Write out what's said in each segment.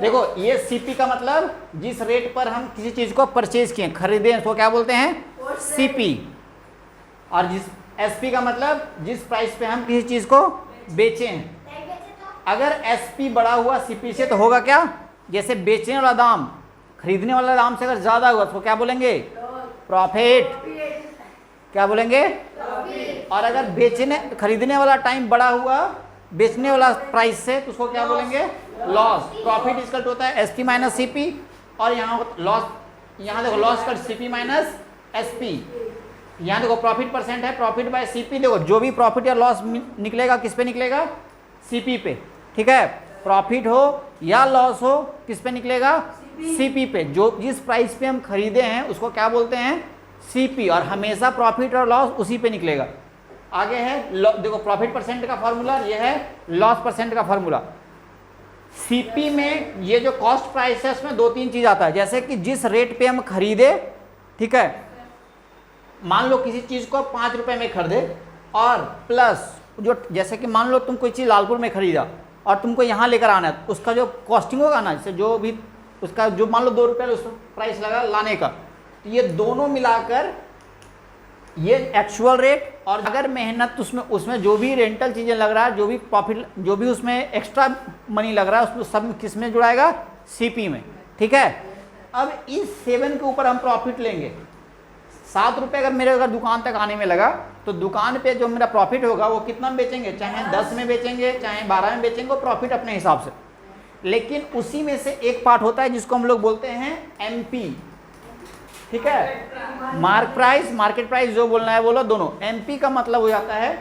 देखो ये सीपी का मतलब जिस रेट पर हम किसी चीज को परचेज किए, खरीदे, उसको क्या बोलते हैं? सीपी। और जिस एसपी का मतलब जिस प्राइस पे हम किसी चीज को बेचे हैं। अगर एसपी बढ़ा हुआ सीपी से तो होगा क्या? जैसे बेचने वाला दाम खरीदने वाला दाम से अगर ज्यादा हुआ तो क्या बोलेंगे? प्रॉफिट। क्या बोलेंगे? और अगर बेचने खरीदने वाला टाइम बढ़ा हुआ बेचने वाला प्राइस से तो उसको क्या बोलेंगे? लॉस। प्रॉफिट इसका होता है एसपी माइनस सीपी, और यहाँ लॉस, यहाँ देखो लॉस का सीपी माइनस एसपी। यहाँ देखो प्रॉफिट परसेंट है, प्रॉफिट बाय सीपी। देखो जो भी प्रॉफिट या लॉस निकलेगा किस पे निकलेगा? सीपी पे। ठीक है, प्रॉफिट हो या लॉस हो किस पे निकलेगा? सीपी पे। जो जिस प्राइस पे हम खरीदे हैं उसको क्या बोलते हैं? सीपी। और हमेशा प्रॉफिट और लॉस उसी पे निकलेगा। आगे है देखो प्रॉफिट परसेंट का फॉर्मूला, ये है लॉस परसेंट का फॉर्मूला। सीपी में ये जो कॉस्ट प्राइस है उसमें दो तीन चीज आता है, जैसे कि जिस रेट पे हम खरीदे, ठीक है, मान लो किसी चीज को 5 रुपए में खरीदे और प्लस जो, जैसे कि मान लो तुम कोई चीज लालपुर में खरीदा और तुमको यहाँ लेकर आना है, उसका जो कॉस्टिंग होगा ना, जैसे जो भी उसका जो मान लो 2 रुपये उस प्राइस लगा लाने का, तो ये दोनों मिलाकर ये एक्चुअल रेट, और अगर मेहनत उसमें जो भी रेंटल चीज़ें लग रहा है, जो भी प्रॉफिट, जो भी उसमें एक्स्ट्रा मनी लग रहा है, उसमें सब किस में जुड़ाएगा? सीपी में। ठीक है, अब इस 7 के ऊपर हम प्रॉफिट लेंगे। 7 रुपये अगर मेरे दुकान तक आने में लगा तो दुकान पे जो मेरा प्रॉफिट होगा वो कितना में बेचेंगे? चाहे 10 में बेचेंगे, चाहे 12 में बेचेंगे, वो प्रॉफिट अपने हिसाब से। लेकिन उसी में से एक पार्ट होता है जिसको हम लोग बोलते हैं एमपी। ठीक है, मार्क प्राइस, मार्केट प्राइस, जो बोलना है बोलो, दोनों। एमपी का मतलब हो जाता है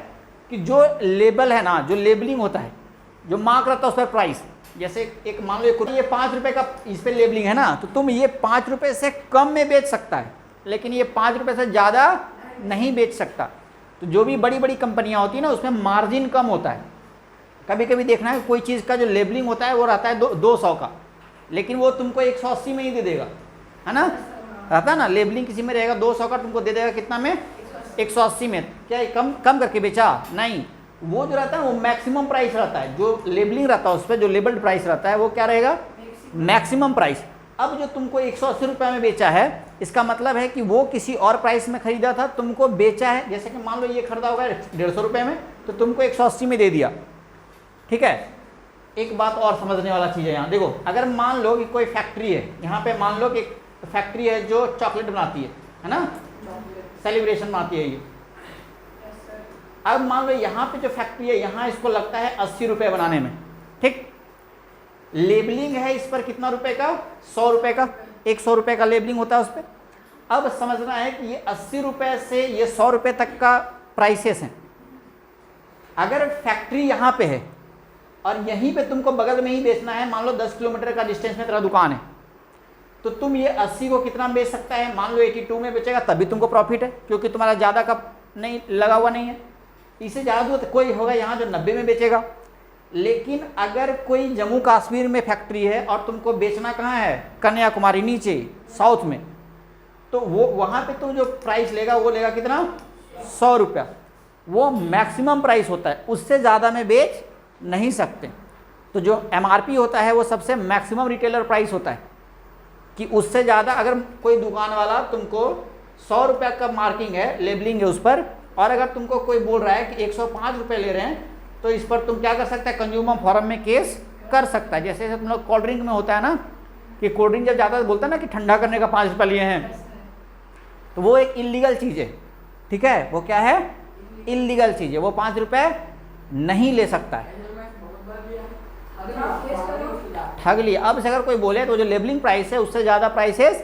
कि जो लेबल है ना, जो लेबलिंग होता है, जो मार्क रहता है उस पर प्राइस। जैसे एक मान लो ये 5 रुपये का इस पर लेबलिंग है ना, तो तुम ये 5 रुपये से कम में बेच सकता है, लेकिन ये 5 रुपये से ज़्यादा नहीं बेच सकता। तो जो भी बड़ी बड़ी कंपनियां होती है ना, उसमें मार्जिन कम होता है। कभी कभी देखना है कोई चीज़ का जो लेबलिंग होता है वो रहता है 200 का, लेकिन वो तुमको 180 में ही दे देगा, है ना? रहता है ना, लेबलिंग किसी में रहेगा 200 का, तुमको दे देगा कितना में? 180 में। क्या कम करके बेचा? नहीं, वो जो रहता है वो मैक्सिमम प्राइस रहता है। जो लेबलिंग रहता है उस पर, जो लेबल्ड प्राइस रहता है, वो क्या रहेगा? Maximum price. अब जो तुमको 180 रुपये में बेचा है, इसका मतलब है कि वो किसी और प्राइस में खरीदा था, तुमको बेचा है। जैसे कि मान लो ये खरीदा होगा 150 रुपये में, तो तुमको 180 में दे दिया। ठीक है, एक बात और समझने वाला चीज़ है यहाँ देखो, अगर मान लो कि कोई फैक्ट्री है, यहाँ पे मान लो कि फैक्ट्री है जो चॉकलेट बनाती है ना, सेलिब्रेशन बनाती है ये। अब मान लो यहाँ पे जो फैक्ट्री है, यहाँ इसको लगता है 80 रुपये बनाने में। ठीक, लेबलिंग है इस पर कितना रुपए का? 100 रुपये का। 100 रुपये का लेबलिंग होता है उस पर। अब समझना है कि ये 80 रुपये से ये 100 रुपये तक का प्राइसेस हैं। अगर फैक्ट्री यहाँ पे है और यहीं पे तुमको बगल में ही बेचना है, मान लो 10 किलोमीटर का डिस्टेंस में तेरा दुकान है, तो तुम ये 80 को कितना बेच सकता है? मान लो 82 में बेचेगा, तभी तुमको प्रॉफिट है, क्योंकि तुम्हारा ज़्यादा का नहीं लगा हुआ नहीं है। इससे ज़्यादा तो कोई होगा यहाँ जो 90 में बेचेगा। लेकिन अगर कोई जम्मू कश्मीर में फैक्ट्री है और तुमको बेचना कहाँ है? कन्याकुमारी, नीचे साउथ में, तो वो वहाँ पे तुम जो प्राइस लेगा वो लेगा कितना? 100 रुपया। वो मैक्सिमम प्राइस होता है, उससे ज़्यादा में बेच नहीं सकते। तो जो एमआरपी होता है वो सबसे मैक्सिमम रिटेलर प्राइस होता है, कि उससे ज़्यादा अगर कोई दुकान वाला तुमको 100 रुपये का मार्किंग है, लेबलिंग है उस पर, और अगर तुमको कोई बोल रहा है कि 105 रुपये ले रहे हैं, तो इस पर तुम क्या कर सकता है? कंज्यूमर फोरम में केस कर सकता है। जैसे तुम लोग कोल्ड ड्रिंक में होता है ना, कि कोल्ड ड्रिंक जब जाता है तो बोलता है ना कि ठंडा करने का 5 रुपये लिए हैं, तो वो एक इलीगल चीज़ है। ठीक है, वो क्या है? इलीगल चीज़ है, वो 5 रुपये नहीं ले सकता है, ठग लिया। अब से अगर कोई बोले तो जो लेबलिंग प्राइस है उससे ज़्यादा प्राइसेस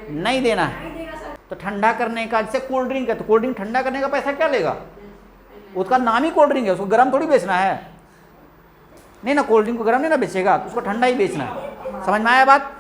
नहीं देना है। तो ठंडा करने का, जैसे कोल्ड ड्रिंक है, तो कोल्ड ड्रिंक ठंडा करने का पैसा क्या लेगा? उसका नाम ही कोल्ड ड्रिंक है, उसको गर्म थोड़ी बेचना है। नहीं ना, कोल्ड ड्रिंक को गर्म नहीं ना बेचेगा, तो उसको ठंडा ही बेचना है। समझ में आया बात?